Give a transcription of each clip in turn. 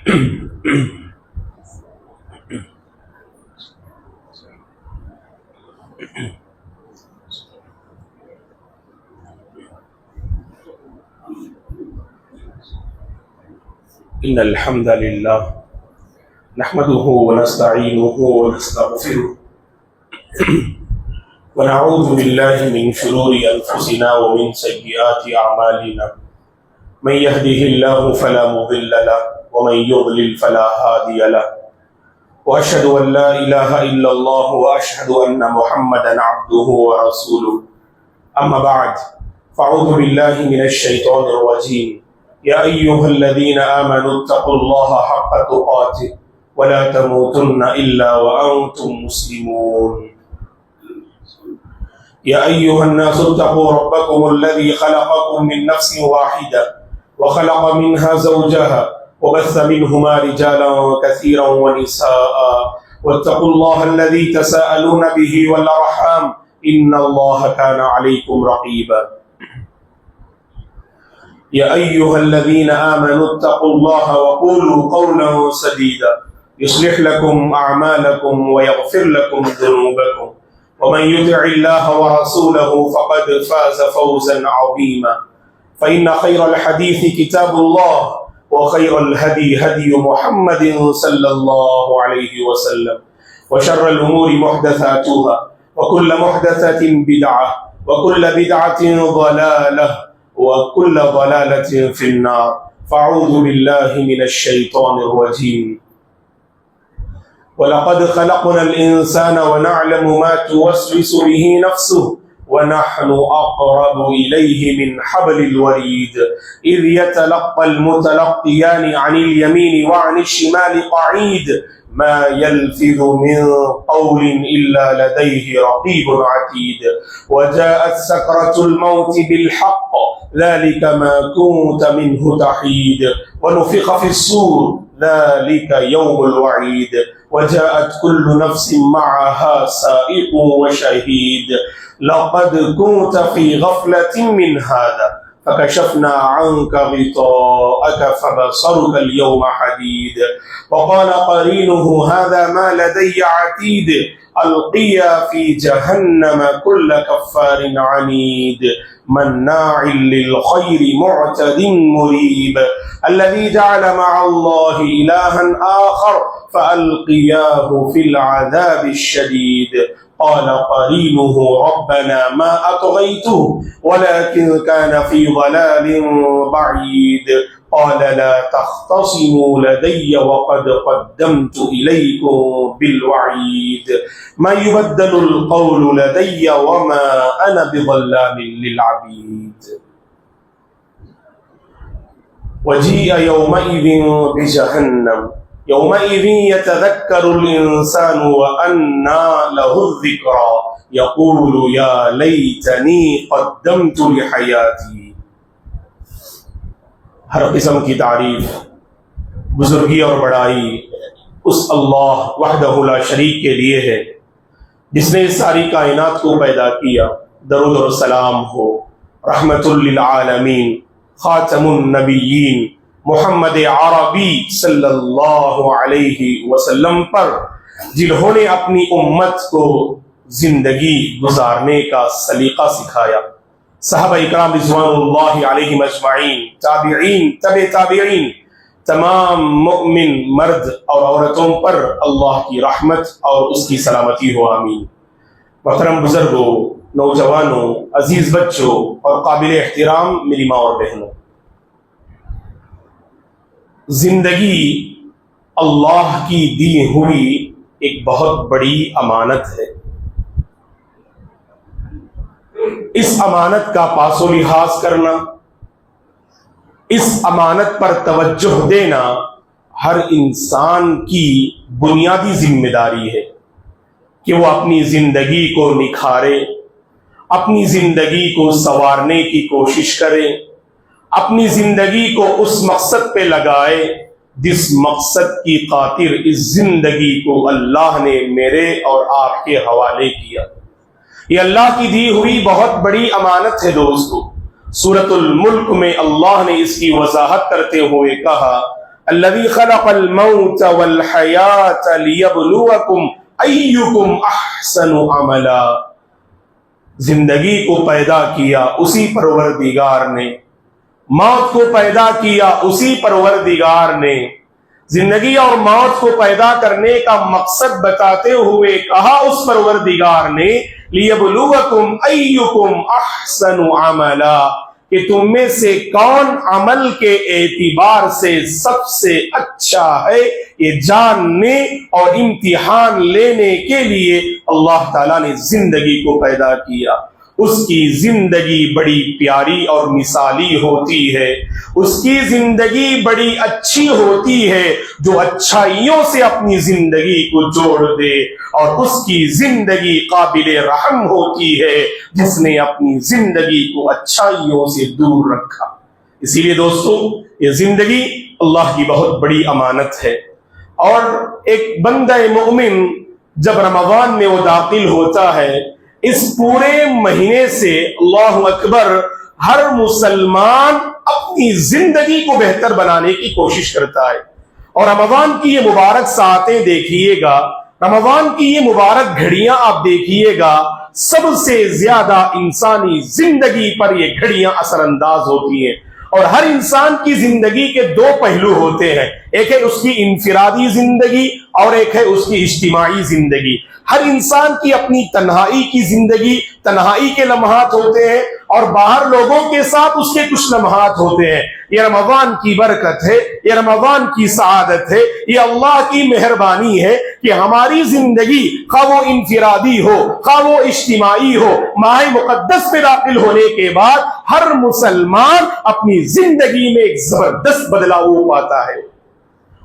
إن الحمد لله نحمده ونستعينه ونستغفره ونعوذ بالله من شرور أنفسنا ومن سيئات أعمالنا من يهده الله فلا مضل له ومن يضلل فلا هادي له وأشهد أن لا إله إلا الله وأشهد أن محمدا عبده ورسوله أما بعد فأعوذ بالله من الشيطان الرجيم يا أيها الذين آمنوا اتقوا الله حق تقاته ولا تموتن إلا وأنتم مسلمون يا أيها الناس اتقوا ربكم الذي خلقكم من نفس واحدة وخلق منها زوجها وبث منهما رجالا كثيرا ونساء واتقوا الله الذي تساءلون به والأرحام إن الله كان عليكم رقيبا يا أيها الذين آمنوا اتقوا الله وقولوا قولا سديدا يصلح لكم أعمالكم ويغفر لكم ذنوبكم ومن يطع الله ورسوله فقد فاز فوزا عظيما فإن خير الحديث كتاب الله وخير الهدي هدي محمد صلى الله عليه وسلم وشر الأمور محدثاتها وكل محدثة بدعة وكل بدعة ضلالة وكل ضلالة في النار فأعوذ بالله من الشيطان الرجيم ولقد خلقنا الإنسان ونعلم ما توسوس به نفسه ونحن أقرب إليه من حبل الوريد إذ يتلقى المتلقيان عن اليمين وعن الشمال قعيد ما يلفظ من قول إلا لديه رقيب عتيد وجاءت سكرة الموت بالحق ذلك ما كنت منه تحيد ونفخ في الصور ذلك يوم الوعيد وجاءت كل نفس معها سائق وشهيد لقد كنت في غفلة من هذا فكشفنا عنك غطاءك فبصرك اليوم حديد وقال قرينه هذا ما لدي عتيد ألقيا في جهنم كل كفار عنيد مناع للخير معتد مريب الذي جعل مع الله إلها آخر فألقياه في العذاب الشديد قال قرينه ربنا ما أطغيته ولكن كان في ضلال بعيد قال لا تختصموا لدي وقد قدمت إليكم بالوعيد ما يبدل القول لدي وما أنا بظلام للعبيد وجيء يومئذ بجهنم يومئذ يتذكر الإنسان وأنى له الذكرى يقول يا ليتني قدمت لحياتي ہر قسم کی تعریف بزرگی اور بڑائی اس اللہ وحدہ لا شریک کے لیے ہے جس نے اس ساری کائنات کو پیدا کیا. درود و سلام ہو رحمت للعالمین خاتم النبیین محمد عربی صلی اللہ علیہ وسلم پر جنہوں نے اپنی امت کو زندگی گزارنے کا سلیقہ سکھایا. صحابہ اکرام رضوان اللہ علیہم اجمعین، تابعین، تبع تابعین، تمام مؤمن مرد اور عورتوں پر اللہ کی رحمت اور اس کی سلامتی ہو آمین. محترم بزرگوں، نوجوانوں، عزیز بچوں اور قابل احترام میری ماں اور بہنوں، زندگی اللہ کی دی ہوئی ایک بہت بڑی امانت ہے. اس امانت کا پاس و لحاظ کرنا، اس امانت پر توجہ دینا ہر انسان کی بنیادی ذمہ داری ہے کہ وہ اپنی زندگی کو نکھارے، اپنی زندگی کو سنوارنے کی کوشش کرے، اپنی زندگی کو اس مقصد پہ لگائے جس مقصد کی خاطر اس زندگی کو اللہ نے میرے اور آپ کے حوالے کیا. یہ اللہ کی دی ہوئی بہت بڑی امانت ہے دوستو. سورۃ الملک میں اللہ نے اس کی وضاحت کرتے ہوئے کہا الذی خلق الموت والحیات لیبلوکم ایکم احسن عملا. زندگی کو پیدا کیا اسی پروردگار نے، موت کو پیدا کیا اسی پروردگار نے. زندگی اور موت کو پیدا کرنے کا مقصد بتاتے ہوئے کہا اس پروردگار نے لیبلوکم ایکم احسن عملا، کہ تم میں سے کون عمل کے اعتبار سے سب سے اچھا ہے، یہ جاننے اور امتحان لینے کے لیے اللہ تعالیٰ نے زندگی کو پیدا کیا. اس کی زندگی بڑی پیاری اور مثالی ہوتی ہے، اس کی زندگی بڑی اچھی ہوتی ہے جو اچھائیوں سے اپنی زندگی کو جوڑ دے، اور اس کی زندگی قابل رحم ہوتی ہے جس نے اپنی زندگی کو اچھائیوں سے دور رکھا. اسی لیے دوستو، یہ زندگی اللہ کی بہت بڑی امانت ہے، اور ایک بندہ مومن جب رمضان میں وہ داخل ہوتا ہے، اس پورے مہینے سے اللہ اکبر ہر مسلمان اپنی زندگی کو بہتر بنانے کی کوشش کرتا ہے. اور رمضان کی یہ مبارک ساعتیں دیکھیے گا، رمضان کی یہ مبارک گھڑیاں آپ دیکھیے گا، سب سے زیادہ انسانی زندگی پر یہ گھڑیاں اثر انداز ہوتی ہیں. اور ہر انسان کی زندگی کے دو پہلو ہوتے ہیں، ایک ہے اس کی انفرادی زندگی اور ایک ہے اس کی اجتماعی زندگی. ہر انسان کی اپنی تنہائی کی زندگی، تنہائی کے لمحات ہوتے ہیں، اور باہر لوگوں کے ساتھ اس کے کچھ لمحات ہوتے ہیں. یہ رمضان کی برکت ہے، یہ رمضان کی سعادت ہے، یہ اللہ کی مہربانی ہے کہ ہماری زندگی خواہ وہ انفرادی ہو خواہ وہ اجتماعی ہو، ماہ مقدس میں داخل ہونے کے بعد ہر مسلمان اپنی زندگی میں ایک زبردست بدلاؤ پاتا ہے.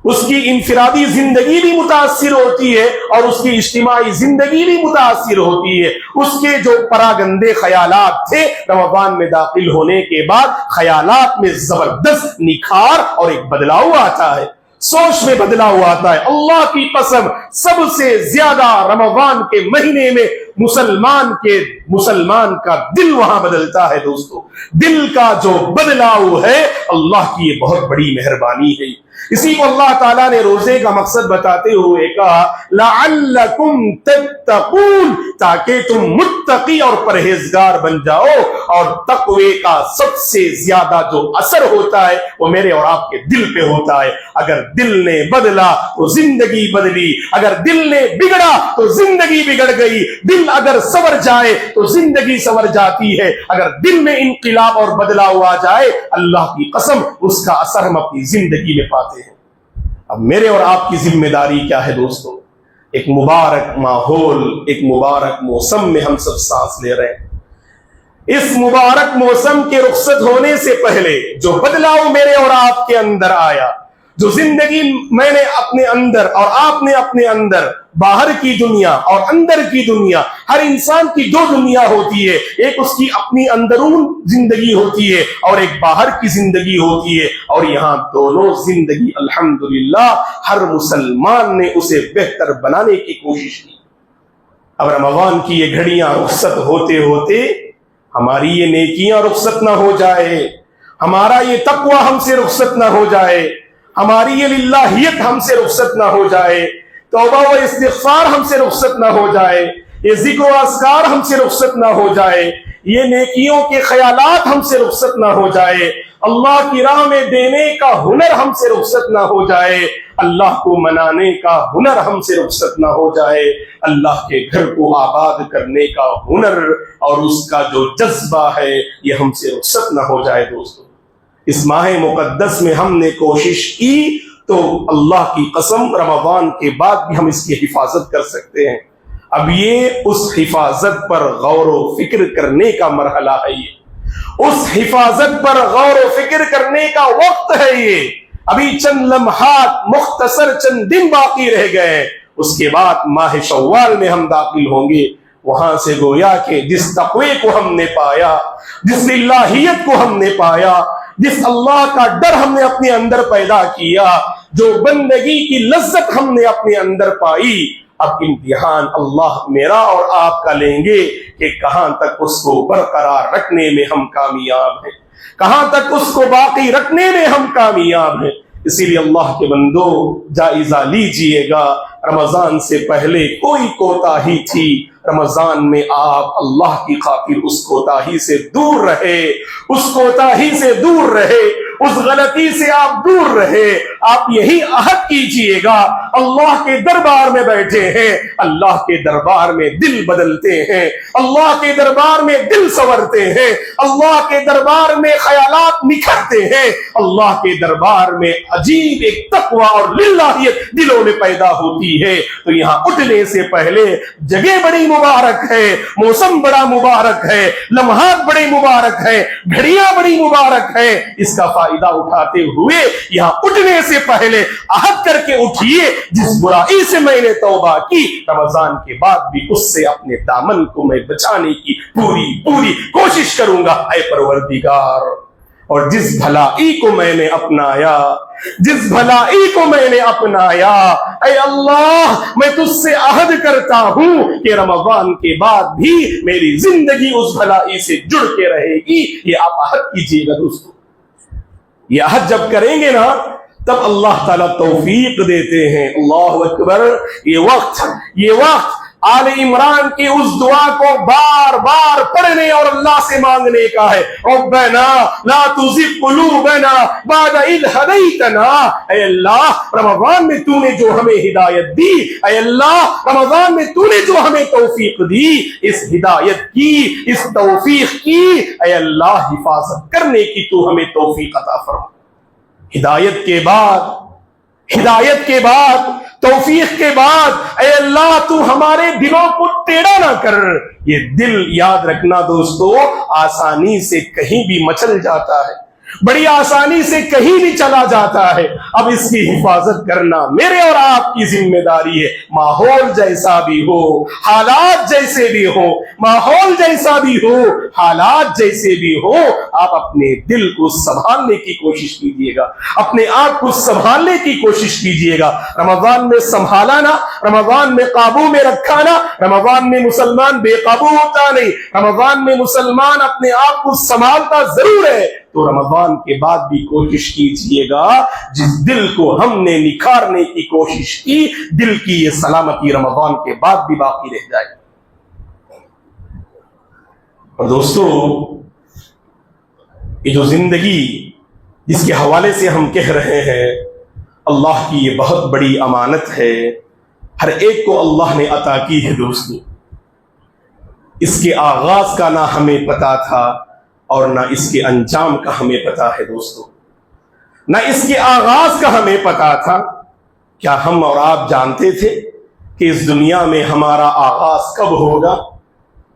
اس کی انفرادی زندگی بھی متاثر ہوتی ہے اور اس کی اجتماعی زندگی بھی متاثر ہوتی ہے. اس کے جو پراگندے خیالات تھے، رمضان میں داخل ہونے کے بعد خیالات میں زبردست نکھار اور ایک بدلاؤ آتا ہے، سوچ میں بدلاؤ آتا ہے. اللہ کی قسم سب سے زیادہ رمضان کے مہینے میں مسلمان کا دل وہاں بدلتا ہے. دوستو، دل کا جو بدلاؤ ہے اللہ کی یہ بہت بڑی مہربانی ہے. اسی کو اللہ تعالیٰ نے روزے کا مقصد بتاتے ہوئے کہا لعلکم تتقون، تاکہ تم متقی اور پرہیزگار بن جاؤ. اور تقوی کا سب سے زیادہ جو اثر ہوتا ہے وہ میرے اور آپ کے دل پہ ہوتا ہے. اگر دل نے بدلا تو زندگی بدلی، اگر دل نے بگڑا تو زندگی بگڑ گئی. دل اگر سنور جائے تو زندگی سنور جاتی ہے. اگر دل میں انقلاب اور بدلاؤ آ جائے، اللہ کی قسم اس کا اثر ہم اپنی زندگی میں پاتے ہیں. اب میرے اور آپ کی ذمہ داری کیا ہے دوستو؟ ایک مبارک ماحول، ایک مبارک موسم میں ہم سب سانس لے رہے ہیں. اس مبارک موسم کے رخصت ہونے سے پہلے جو بدلاؤ میرے اور آپ کے اندر آیا، جو زندگی میں نے اپنے اندر اور آپ نے اپنے اندر، باہر کی دنیا اور اندر کی دنیا، ہر انسان کی دو دنیا ہوتی ہے. ایک اس کی اپنی اندرون زندگی ہوتی ہے اور ایک باہر کی زندگی ہوتی ہے، اور یہاں دونوں زندگی الحمدللہ ہر مسلمان نے اسے بہتر بنانے کی کوشش کی. اب رمضان کی یہ گھڑیاں رخصت ہوتے ہوتے ہماری یہ نیکیاں رخصت نہ ہو جائے، ہمارا یہ تقوی ہم سے رخصت نہ ہو جائے، ہماری یہ للہیت ہم سے رخصت نہ ہو جائے، توبہ و استغفار ہم سے رخصت نہ ہو جائے، یہ ذکر و اذکار ہم سے رخصت نہ ہو جائے، یہ نیکیوں کے خیالات ہم سے رخصت نہ ہو جائے، اللہ کی راہ میں دینے کا ہنر ہم سے رخصت نہ ہو جائے، اللہ کو منانے کا ہنر ہم سے رخصت نہ ہو جائے، اللہ کے گھر کو آباد کرنے کا ہنر اور اس کا جو جذبہ ہے یہ ہم سے رخصت نہ ہو جائے. دوستو، اس ماہ مقدس میں ہم نے کوشش کی تو اللہ کی قسم رمضان کے بعد بھی ہم اس کی حفاظت کر سکتے ہیں. اب یہ اس حفاظت پر غور و فکر کرنے کا مرحلہ ہے، یہ اس حفاظت پر غور و فکر کرنے کا وقت ہے. یہ ابھی چند لمحات، مختصر چند دن باقی رہ گئے، اس کے بعد ماہ شوال میں ہم داخل ہوں گے. وہاں سے گویا کہ جس تقوی کو ہم نے پایا، جس الہیت کو ہم نے پایا، جس اللہ کا ڈر ہم نے اپنے اندر پیدا کیا، جو بندگی کی لذت ہم نے اپنے اندر پائی، اب امتحان اللہ میرا اور آپ کا لیں گے کہ کہاں تک اس کو برقرار رکھنے میں ہم کامیاب ہیں، کہاں تک اس کو باقی رکھنے میں ہم کامیاب ہیں. اسی لیے اللہ کے بندو جائزہ لیجئے گا، رمضان سے پہلے کوئی کوتاہی تھی، رمضان میں آپ اللہ کی خاطر اس کوتاہی سے دور رہے، اس کوتاہی سے دور رہے، اس غلطی سے آپ دور رہے۔ آپ یہی عہد کیجئے گا، اللہ کے دربار میں بیٹھے ہیں، اللہ کے دربار میں دل بدلتے ہیں، اللہ کے دربار میں دل سنورتے ہیں، اللہ کے دربار میں خیالات نکھرتے ہیں، اللہ کے دربار میں عجیب ایک تقوی اور للہیت دلوں میں پیدا ہوتی ہے۔ تو یہاں اٹھنے سے پہلے جگہ بڑی مبارک ہے، موسم بڑا مبارک ہے، لمحات بڑے مبارک ہے، گھڑیاں بڑی مبارک ہے۔ اس کا فائدہ اٹھاتے ہوئے یہاں اٹھنے سے پہلے عہد کر کے اٹھیے، جس برائی سے میں نے توبہ کی، رمضان کے بعد بھی اس سے اپنے دامن کو میں بچانے کی پوری کوشش کروں گا اے پروردگار۔ اور جس بھلائی کو میں نے اپنایا، جس بھلائی کو میں نے اپنایا، اے اللہ میں تجھ سے عہد کرتا ہوں کہ رمضان کے بعد بھی میری زندگی اس بھلائی سے جڑ کے رہے گی۔ یہ آپ عہد کیجئے گا دوستو، یہ عہد جب کریں گے نا تب اللہ تعالیٰ توفیق دیتے ہیں۔ اللہ اکبر۔ یہ وقت آل عمران کی اس دعا کو بار بار پڑھنے اور اللہ سے مانگنے کا ہے۔ ربنا لا تزغ قلوبنا بعد اذ ہدیتنا۔ اے اللہ رمضان میں تو نے جو ہمیں ہدایت دی، اے اللہ رمضان میں تو نے جو ہمیں توفیق دی، اس ہدایت کی، اس توفیق کی اے اللہ حفاظت کرنے کی تو ہمیں توفیق عطا فرما۔ ہدایت کے بعد توفیق کے بعد اے اللہ تو ہمارے دلوں کو ٹیڑھا نہ کر۔ یہ دل یاد رکھنا دوستو آسانی سے کہیں بھی مچل جاتا ہے، بڑی آسانی سے کہیں بھی چلا جاتا ہے۔ اب اس کی حفاظت کرنا میرے اور آپ کی ذمہ داری ہے۔ ماحول جیسا بھی ہو، حالات جیسے بھی ہو، ماحول جیسا بھی ہو، حالات جیسے بھی ہو، آپ اپنے دل کو سنبھالنے کی کوشش کیجئے گا، اپنے آپ کو سنبھالنے کی کوشش کیجئے گا۔ رمضان میں سنبھالا نا، رمضان میں قابو میں رکھا نا، رمضان میں مسلمان بے قابو ہوتا نہیں، رمضان میں مسلمان اپنے آپ کو سنبھالتا ضرور ہے۔ تو رمضان کے بعد بھی کوشش کیجئے گا، جس دل کو ہم نے نکھارنے کی کوشش کی، دل کی یہ سلامتی رمضان کے بعد بھی باقی رہ جائے۔ اور دوستو یہ جو زندگی جس کے حوالے سے ہم کہہ رہے ہیں، اللہ کی یہ بہت بڑی امانت ہے، ہر ایک کو اللہ نے عطا کی ہے دوستو۔ اس کے آغاز کا نہ ہمیں پتا تھا اور نہ اس کے انجام کا ہمیں پتا ہے دوستو، نہ اس کے آغاز کا ہمیں پتا تھا۔ کیا ہم اور آپ جانتے تھے کہ اس دنیا میں ہمارا آغاز کب ہوگا؟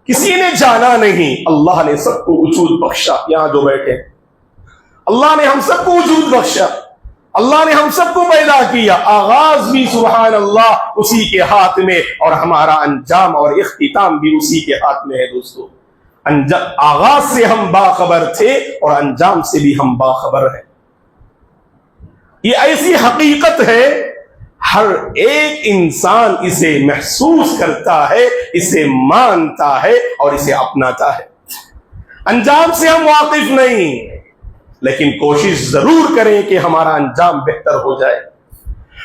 کسی نے جانا نہیں۔ اللہ نے سب کو وجود بخشا، یہاں جو بیٹھے اللہ نے ہم سب کو وجود بخشا، اللہ نے ہم سب کو پیدا کیا، آغاز بھی سبحان اللہ اسی کے ہاتھ میں، اور ہمارا انجام اور اختتام بھی اسی کے ہاتھ میں ہے دوستو۔ آغاز سے ہم باخبر تھے اور انجام سے بھی ہم باخبر ہیں۔ یہ ایسی حقیقت ہے، ہر ایک انسان اسے محسوس کرتا ہے، اسے مانتا ہے اور اسے اپناتا ہے۔ انجام سے ہم واقف نہیں، لیکن کوشش ضرور کریں کہ ہمارا انجام بہتر ہو جائے،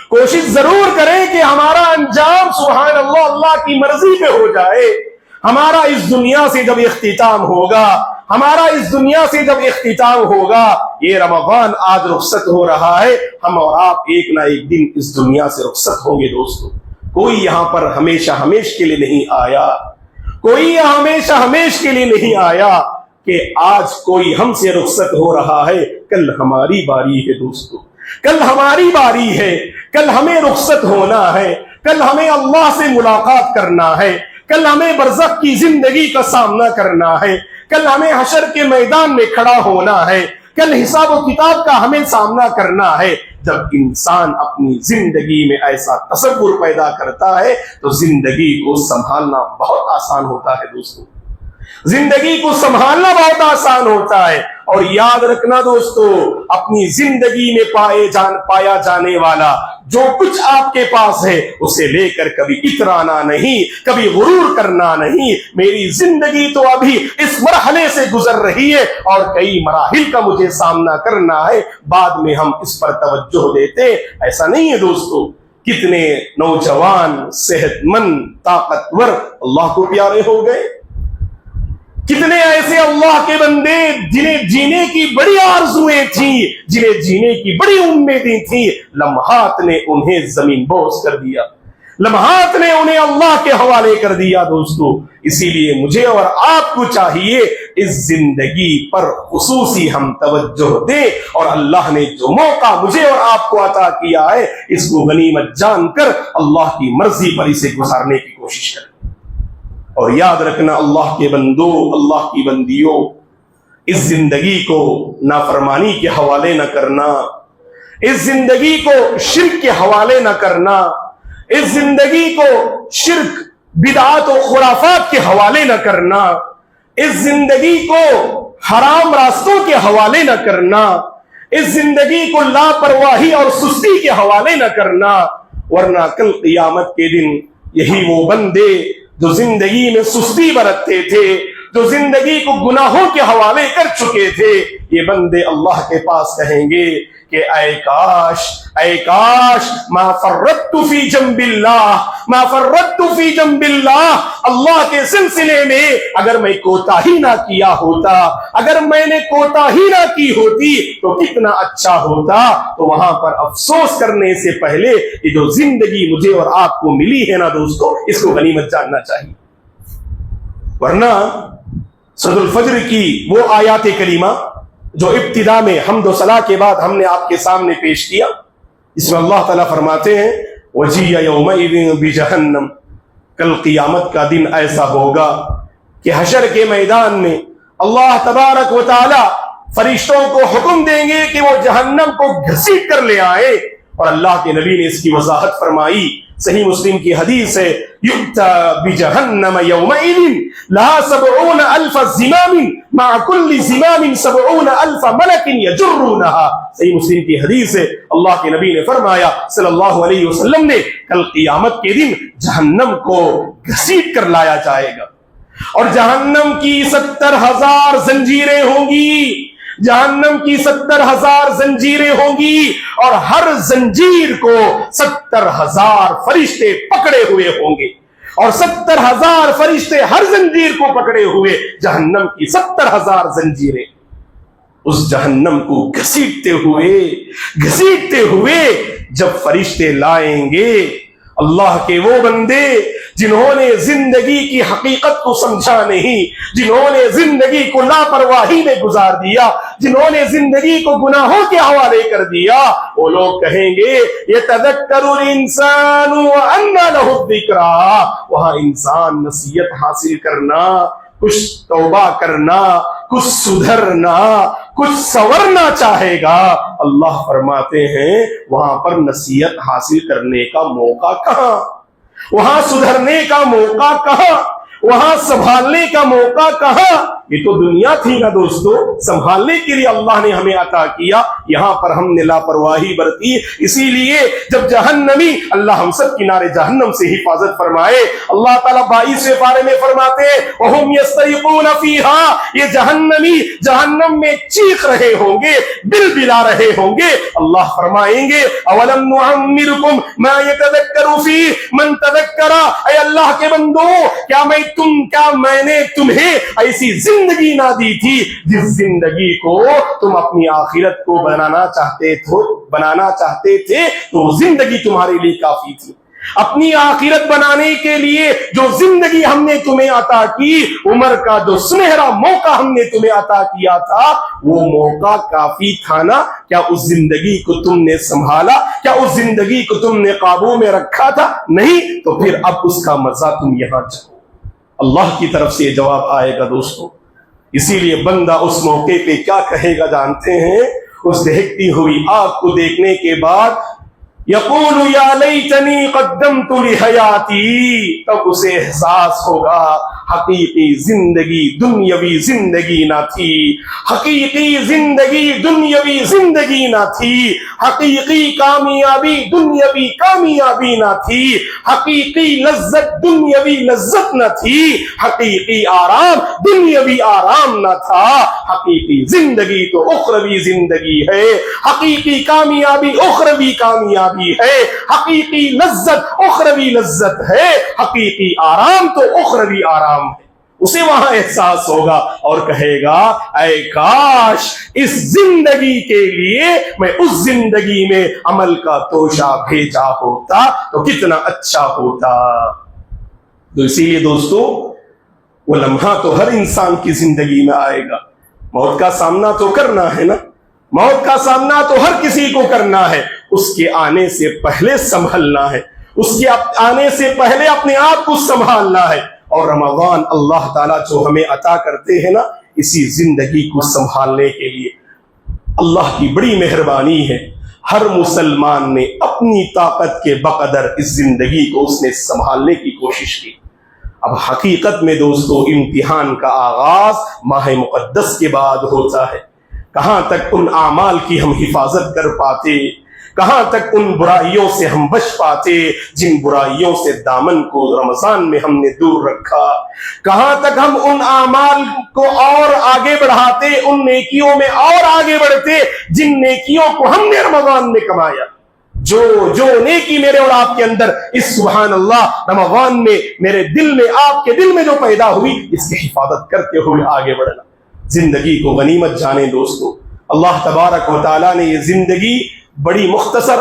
کوشش ضرور کریں کہ ہمارا انجام سبحان اللہ اللہ کی مرضی پہ ہو جائے۔ ہمارا اس دنیا سے جب اختتام ہوگا، ہمارا اس دنیا سے جب اختتام ہوگا، یہ رمضان آج رخصت ہو رہا ہے، ہم اور آپ ایک نہ ایک دن اس دنیا سے رخصت ہوں گے دوستو۔ کوئی یہاں پر ہمیشہ ہمیش کے لیے نہیں آیا، کوئی یہاں ہمیشہ ہمیش کے لیے نہیں آیا کہ آج کوئی ہم سے رخصت ہو رہا ہے، کل ہماری باری ہے دوستو، کل ہماری باری ہے، کل ہمیں رخصت ہونا ہے، کل ہمیں اللہ سے ملاقات کرنا ہے، کل ہمیں برزخ کی زندگی کا سامنا کرنا ہے، کل ہمیں حشر کے میدان میں کھڑا ہونا ہے، کل حساب و کتاب کا ہمیں سامنا کرنا ہے۔ جب انسان اپنی زندگی میں ایسا تصور پیدا کرتا ہے تو زندگی کو سنبھالنا بہت آسان ہوتا ہے دوستو، زندگی کو سنبھالنا بہت آسان ہوتا ہے۔ اور یاد رکھنا دوستو، اپنی زندگی میں پایا جانے والا جو کچھ آپ کے پاس ہے اسے لے کر کبھی اترانا نہیں، کبھی غرور کرنا نہیں۔ میری زندگی تو ابھی اس مرحلے سے گزر رہی ہے اور کئی مراحل کا مجھے سامنا کرنا ہے، بعد میں ہم اس پر توجہ دیتے۔ ایسا نہیں ہے دوستو، کتنے نوجوان صحت مند طاقتور اللہ کو پیارے ہو گئے، کتنے ایسے اللہ کے بندے جنہیں جینے کی بڑی آرزویں تھیں، جنہیں جینے کی بڑی امیدیں تھیں، لمحات نے انہیں زمین بوس کر دیا، لمحات نے انہیں اللہ کے حوالے کر دیا۔ دوستو اسی لیے مجھے اور آپ کو چاہیے اس زندگی پر خصوصی ہم توجہ دیں، اور اللہ نے جو موقع مجھے اور آپ کو عطا کیا ہے اس کو غنیمت جان کر اللہ کی مرضی پر اسے گزارنے کی کوشش کریں۔ اور یاد رکھنا اللہ کے بندو، اللہ کی بندیوں، اس زندگی کو نافرمانی کے حوالے نہ کرنا، اس زندگی کو شرک کے حوالے نہ کرنا، اس زندگی کو شرک بدعات و خرافات کے حوالے نہ کرنا، اس زندگی کو حرام راستوں کے حوالے نہ کرنا، اس زندگی کو لاپرواہی اور سستی کے حوالے نہ کرنا، ورنہ کل قیامت کے دن یہی وہ بندے جو زندگی میں سستی برتتے تھے، جو زندگی کو گناہوں کے حوالے کر چکے تھے، یہ بندے اللہ کے پاس کہیں گے کہ اے کاش ما فرطت فی جنب اللہ، اللہ کے سلسلے میں اگر میں کوتاہی نہ کیا ہوتا، اگر میں نے کوتاہی نہ کی ہوتی تو کتنا اچھا ہوتا۔ تو وہاں پر افسوس کرنے سے پہلے یہ جو زندگی مجھے اور آپ کو ملی ہے نا دوستو، اس کو غنیمت جاننا چاہیے۔ ورنہ سورۃ الفجر کی وہ آیات کریمہ جو ابتدا میں حمد و ثنا کے بعد ہم نے آپ کے سامنے پیش کیا، اس میں اللہ تعالیٰ فرماتے ہیں وَجِيَ يَوْمَئِذٍ بِجَهَنَّمَ، کل قیامت کا دن ایسا ہوگا کہ حشر کے میدان میں اللہ تبارک و تعالی فرشتوں کو حکم دیں گے کہ وہ جہنم کو گھسیٹ کر لے آئے، اور اللہ کے نبی نے اس کی وضاحت فرمائی، صحیح مسلم کی حدیث ہے يُؤْتَى بِجَهَنَّمَ يَوْمَئِذٍ لَهَا 70,000 زِمَامٍ مَعَ كُلِّ زِمَامٍ 70,000 مَلَكٍ يَجُرُّونَهَا۔ صحیح مسلم کی حدیث ہے، اللہ کے نبی نے فرمایا صلی اللہ علیہ وسلم نے، کل قیامت کے دن جہنم کو گھسیٹ کر لایا جائے گا، اور جہنم کی 70,000 زنجیریں ہوں گی، جہنم کی 70,000 زنجیریں ہوں گی، اور ہر زنجیر کو 70,000 فرشتے پکڑے ہوئے ہوں گے، اور 70,000 فرشتے ہر زنجیر کو پکڑے ہوئے، جہنم کی 70,000 زنجیریں اس جہنم کو گھسیٹتے ہوئے جب فرشتے لائیں گے، اللہ کے وہ بندے جنہوں نے زندگی کی حقیقت کو سمجھا نہیں، جنہوں نے زندگی کو لاپرواہی میں گزار دیا، جنہوں نے زندگی کو گناہوں کے حوالے کر دیا، وہ لوگ کہیں گے یتذکر الانسان وانى له الذکریٰ، وہاں انسان نصیحت حاصل کرنا، کچھ توبہ کرنا، کچھ سدھرنا، کچھ سنورنا چاہے گا، اللہ فرماتے ہیں وہاں پر نصیحت حاصل کرنے کا موقع کہاں، وہاں سدھرنے کا موقع کہاں، وہاں سنبھالنے کا موقع کہاں؟ یہ تو دنیا تھی نا دوستو، سنبھالنے کے لیے اللہ نے ہمیں عطا کیا، یہاں پر ہم نے لاپرواہی برتی، اسی لیے جب جہنمی، اللہ ہم سب کنارے جہنم سے حفاظت فرمائے، اللہ تعالیٰ 22ویں پارے میں فرماتے ہیں وَهُمْ يَسْتَرِقُونَ فِيهَا، یہ جہنمی جہنم میں چیخ رہے ہوں گے، بل بلا رہے ہوں گے، اللہ فرمائیں گے أَوَلَمْ نُعَمِّرْكُمْ مَا يَتَذَكَّرُ فِيهِ مَنْ تَذَكَّرَ، اے اللہ کے بندو، کیا میں نے تمہیں ایسی زندگی نہ دی تھی جس زندگی کو تم اپنی آخرت کو بنانا چاہتے تھے، تو وہ زندگی تمہارے لیے کافی تھی۔ اپنی آخرت بنانے کے لیے جو زندگی ہم نے تمہیں عطا کی، عمر کا جو سنہرا موقع ہم نے تمہیں عطا کیا تھا، وہ موقع کافی تھا نا؟ کیا اس زندگی کو تم نے سنبھالا؟ کیا اس زندگی کو تم نے قابو میں رکھا تھا؟ نہیں، تو پھر اب اس کا مزہ تم یہاں چکھو۔ اللہ کی طرف سے یہ جواب آئے گا دوستو، اسی لیے بندہ اس موقع پہ کیا کہے گا جانتے ہیں؟ اس دہکتی ہوئی آگ کو دیکھنے کے بعد یقول یا لیتنی قدمت لحیاتی، تب اسے احساس ہوگا حقیقی زندگی دنیاوی زندگی نہ تھی، حقیقی زندگی دنیاوی زندگی نہ تھی، حقیقی کامیابی دنیاوی کامیابی نہ تھی، حقیقی لذت دنیاوی لذت نہ تھی، حقیقی آرام دنیاوی آرام نہ تھا، حقیقی زندگی تو اخروی زندگی ہے، حقیقی کامیابی اخروی کامیابی ہے، حقیقی لذت اخروی لذت ہے، حقیقی آرام تو اخروی آرام ہے۔ اسے وہاں احساس ہوگا اور کہے گا اے کاش اس زندگی کے لیے میں اس زندگی میں عمل کا توشہ بھیجا ہوتا تو کتنا اچھا ہوتا۔ تو اسی لیے دوستو وہ لمحہ تو ہر انسان کی زندگی میں آئے گا، موت کا سامنا تو کرنا ہے نا، موت کا سامنا تو ہر کسی کو کرنا ہے، اس کے آنے سے پہلے سنبھلنا ہے، اس کے آنے سے پہلے اپنے آپ کو سنبھالنا ہے۔ اور رمضان اللہ تعالیٰ جو ہمیں عطا کرتے ہیں نا اسی زندگی کو سنبھالنے کے لیے، اللہ کی بڑی مہربانی ہے، ہر مسلمان نے اپنی طاقت کے بقدر اس زندگی کو اس نے سنبھالنے کی کوشش کی۔ اب حقیقت میں دوستو امتحان کا آغاز ماہ مقدس کے بعد ہوتا ہے، کہاں تک ان اعمال کی ہم حفاظت کر پاتے، کہاں تک ان برائیوں سے ہم بچ پاتے جن برائیوں سے دامن کو رمضان میں ہم نے دور رکھا، کہاں تک ہم ان اعمال کو اور آگے بڑھاتے، ان نیکیوں میں اور آگے بڑھتے جن نیکیوں کو ہم نے رمضان میں کمایا۔ جو نیکی میرے اور آپ کے اندر اس سبحان اللہ رمضان میں میرے دل میں آپ کے دل میں جو پیدا ہوئی اس کی حفاظت کرتے ہوئے آگے بڑھنا۔ زندگی کو غنیمت جانے دوستو، اللہ تبارک و تعالیٰ نے یہ زندگی بڑی مختصر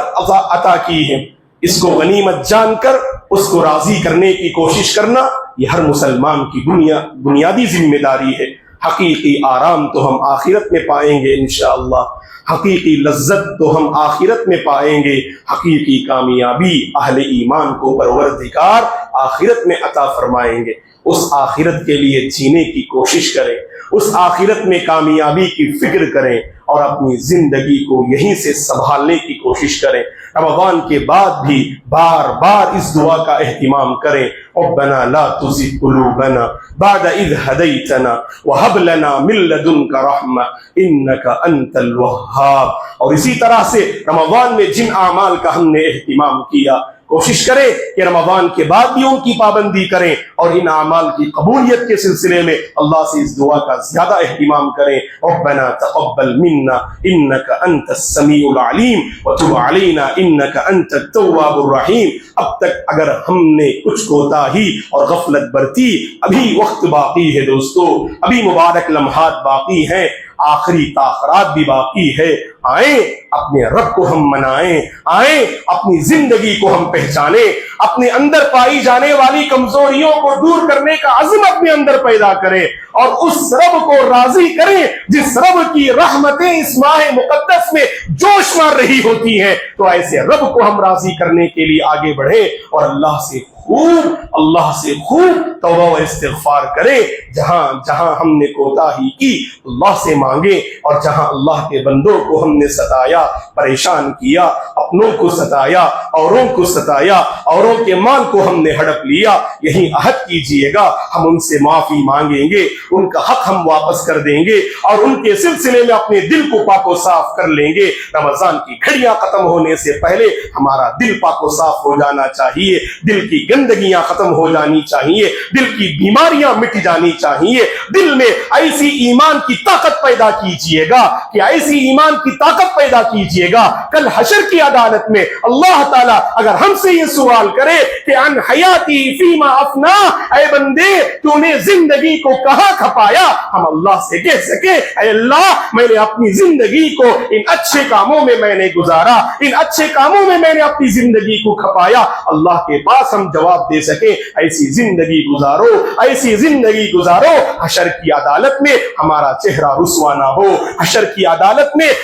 عطا کی ہے، اس کو غنیمت جان کر اس کو راضی کرنے کی کوشش کرنا یہ ہر مسلمان کی بنیادی ذمہ داری ہے۔ حقیقی آرام تو ہم آخرت میں پائیں گے انشاءاللہ، حقیقی لذت تو ہم آخرت میں پائیں گے، حقیقی کامیابی اہل ایمان کو پروردگار آخرت میں عطا فرمائیں گے۔ اس آخرت کے لیے جینے کی کوشش کریں، اس آخرت میں کامیابی کی فکر کریں اور اپنی زندگی کو یہیں سے سنبھالنے کی کوشش کریں۔ رمضان کے بعد بھی بار بار اس دعا کا اہتمام کریں، ربنا لا تزغ قلوبنا بعد اذ ہدیتنا وہب لنا من لدنک رحمہ انک انت الوہاب۔ اور اسی طرح سے رمضان میں جن اعمال کا ہم نے اہتمام کیا کوشش کریں کہ رمضان کے بعد بھی ان کی پابندی کریں اور ان اعمال کی قبولیت کے سلسلے میں اللہ سے اس دعا کا زیادہ اہتمام کریں، ربنا تقبل منا انک انت السمیع العلیم وتب علینا انک انت التواب الرحیم۔ اب تک اگر ہم نے کچھ کوتاہی اور غفلت برتی، ابھی وقت باقی ہے دوستو، ابھی مبارک لمحات باقی ہیں، آخری تاخرات بھی باقی ہے۔ آئیں اپنے رب کو ہم منائیں، آئیں اپنی زندگی کو ہم پہچانیں، اپنے اندر پائی جانے والی کمزوریوں کو دور کرنے کا عزم اپنے اندر پیدا کریں اور اس رب کو راضی کریں جس رب کی رحمتیں اس ماہ مقدس میں جوش مار رہی ہوتی ہیں۔ تو ایسے رب کو ہم راضی کرنے کے لیے آگے بڑھیں اور اللہ سے خوب توبہ و استغفار کریں، جہاں جہاں ہم نے کوتاہی کی اللہ سے مانگیں، اور جہاں اللہ کے بندوں کو ہم نے ستایا، پریشان کیا، اپنوں کو ستایا، اوروں کو ستایا، اوروں کے مال کو ہم نے ہڑپ لیا، یہی عہد کیجئے گا ہم ان سے معافی مانگیں گے، ان کا حق ہم واپس کر دیں گے اور ان کے سلسلے میں اپنے دل کو پاک و صاف کر لیں گے۔ رمضان کی گھڑیاں ختم ہونے سے پہلے ہمارا دل پاک و صاف ہو جانا چاہیے، دل کی گندگیاں ختم ہو جانی چاہیے، دل کی بیماریاں مٹ جانی چاہیے، دل میں ایسی ایمان کی طاقت پیدا کیجئے گا کہ ایسی ایمان کی طاقت پیدا کیجئے گا کل حشر کی عدالت میں اللہ تعالیٰ اگر ہم سے یہ سوال کرے کہ ان حیاتی فیما افنا، اے بندے تو نے زندگی کو کہاں کھپایا، ہم اللہ سے کہہ سکے اے اللہ میں نے اپنی زندگی کو ان اچھے کاموں میں میں نے گزارا، ان اچھے کاموں میں میں نے اپنی زندگی کو کھپایا، اللہ کے پاس ہم جواب دے سکیں ایسی زندگی گزارو، ایسی زندگی گزارو حشر کی عدالت میں ہمارا چہرہ رسوا نہ ہو، حشر کی عدالت میں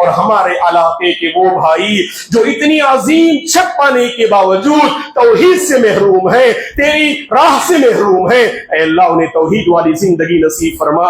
اور ہمارے علاقے کے وہ بھائی جو اتنی عظیم چھت پانے کے باوجود توحید سے محروم ہے، تیری راہ سے محروم ہے، اے اللہ انہیں توحید والی زندگی نصیب فرما،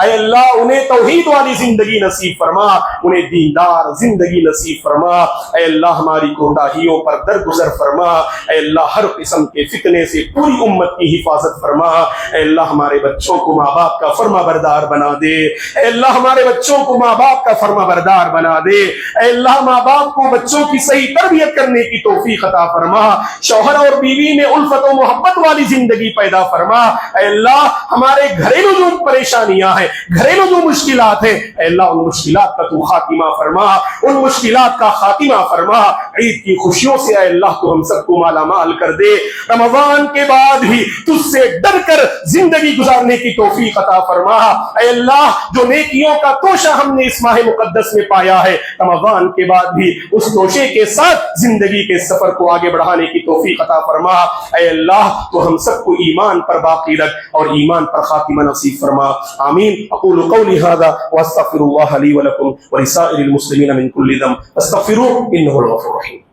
اے اللہ انہیں توحید والی زندگی نصیب فرما، انہیں دیندار زندگی نصیب فرما، اے اللہ ہماری کوتاہیوں پر درگزر فرما، اے اللہ ہر قسم کے فتنے سے پوری امت کی حفاظت فرما، اے اللہ ہمارے بچوں کو ماں باپ کا فرما بردار بنا دے، اے اللہ ہمارے بچوں کو ماں باپ کا فرما بردار بنا دے، اے اللہ ماں باپ کو بچوں کی صحیح تربیت کرنے کی توفیق عطا فرما، شوہر اور بیوی میں الفت و محبت والی زندگی پیدا فرما، اے اللہ ہمارے گھریلو جو پریشانیاں ہیں، گھریلو جو مشکلات ہیں، اے اللہ ان مشکلات کا تو خاتمہ فرما، ان مشکلات کا خاتمہ فرما، عید کی خوشیوں سے اے اللہ تو ہم سب کو مالا مال کر دے، رمضان کے بعد بھی تجھ سے ڈر کر زندگی گزارنے کی توفیق عطا فرما، اے اللہ جو نیکیوں کا توشہ ہم نے اس ماہ مقدس میں پایا ہے، رمضان کے بعد بھی اس توشے کے ساتھ زندگی کے سفر کو آگے بڑھانے کی توفیق عطا فرما، اے اللہ تو ہم سب کو ایمان پر باقی رکھ اور ایمان پر خاتمہ نصیب فرما، آمین۔ اقول قولی هذا واستغفر الله لي ولكم ولسائر المسلمين من كل ذنب استغفروه انه هو الغفور الرحيم۔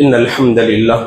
إن الحمد لله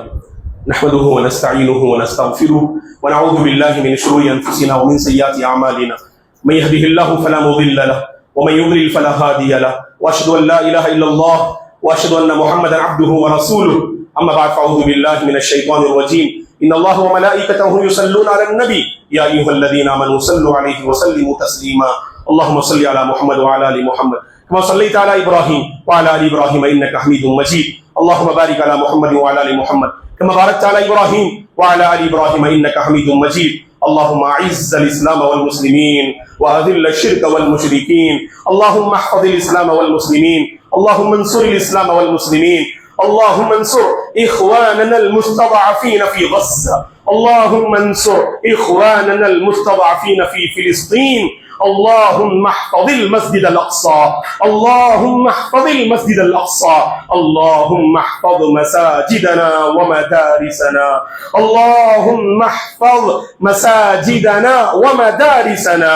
نحمده ونستعينه ونستغفره ونعوذ بالله من شرور أنفسنا ومن سيئات أعمالنا، من يهده الله فلا مضل له ومن يضلل فلا هادي له، وأشهد أن لا إله إلا الله وأشهد أن محمدا عبده ورسوله، أما بعد فأعوذ بالله من الشيطان الرجيم، إن الله وملائكته يصلون على النبي يا أيها الذين آمنوا صلوا عليه وسلموا تسليما، اللهم صل على محمد وعلى آل محمد كما صليت على إبراهيم وعلى آل إبراهيم إنك حميد مجيد، اللهم بارك على محمد وعلى آل محمد كما باركت على إبراهيم وعلى آل إبراهيم إنك حميد مجيد، اللهم أعز الإسلام والمسلمين وأذل الشرك والمشركين، اللهم احفظ الإسلام والمسلمين، اللهم انصر الإسلام والمسلمين، اللهم انصر إخواننا المستضعفين في غزة، اللهم انصر إخواننا المستضعفين في فلسطين، اللهم احفظ المسجد الأقصى، اللهم احفظ المسجد الأقصى، اللهم احفظ مساجدنا ومدارسنا، اللهم احفظ مساجدنا ومدارسنا،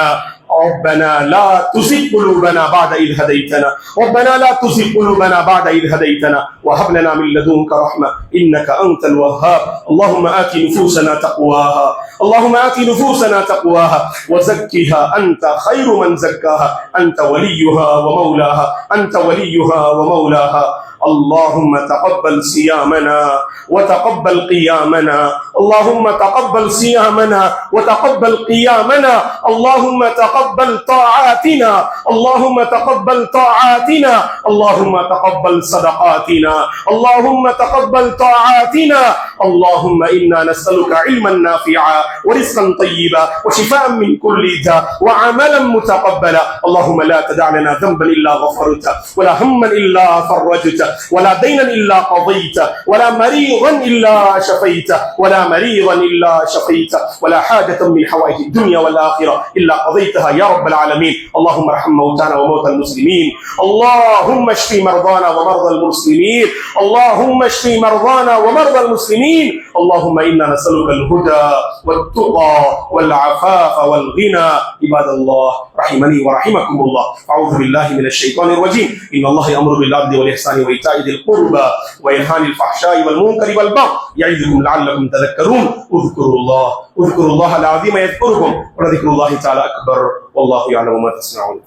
ربنا لا تزغ قلوبنا بعد إذ هديتنا، ربنا لا تزغ قلوبنا بعد إذ هديتنا وهب لنا من لدنك رحمة إنك أنت الوهاب، اللهم آت نفوسنا تقواها، اللهم آت نفوسنا تقواها وزكها أنت خير من زكاها، أنت وليها ومولاها، أنت وليها ومولاها، اللهم تقبل صيامنا وتقبل قيامنا، اللهم تقبل صيامنا وتقبل قيامنا، اللهم تقبل طاعاتنا، اللهم تقبل طاعاتنا، اللهم تقبل صدقاتنا، اللهم تقبل طاعاتنا، اللهم إنا نسألك علما نافعا ورزقا طيبا وشفاء من كل داء وعملا متقبلا، اللهم لا تدع لنا ذنبا إلا غفرته ولا هما إلا فرجته ولا دينا إلا قضيته ولا مريضا إلا شفيته ولا مريضا إلا شفيته ولا حاجة من حوائج الدنيا والآخرة إلا قضيتها يا رب العالمين، اللهم ارحم موتانا وموتى المسلمين، اللهم اشف مرضانا ومرضى المسلمين، اللهم اشف مرضانا ومرضى المسلمين، اللهم إنا نسألك الهدى والتقى والعفاف والغنى، عباد الله رحمني ورحمكم الله، أعوذ بالله من الشيطان الرجيم، إن الله يأمر بالعدل والإحسان وإيتاء ذي القربى وينهى عن الفحشاء والمنكر والبغي يعظكم لعلكم تذكرون، اذكروا الله العظيم يذكركم ولذكر الله تعالى أكبر والله يعلم ما تصنعون.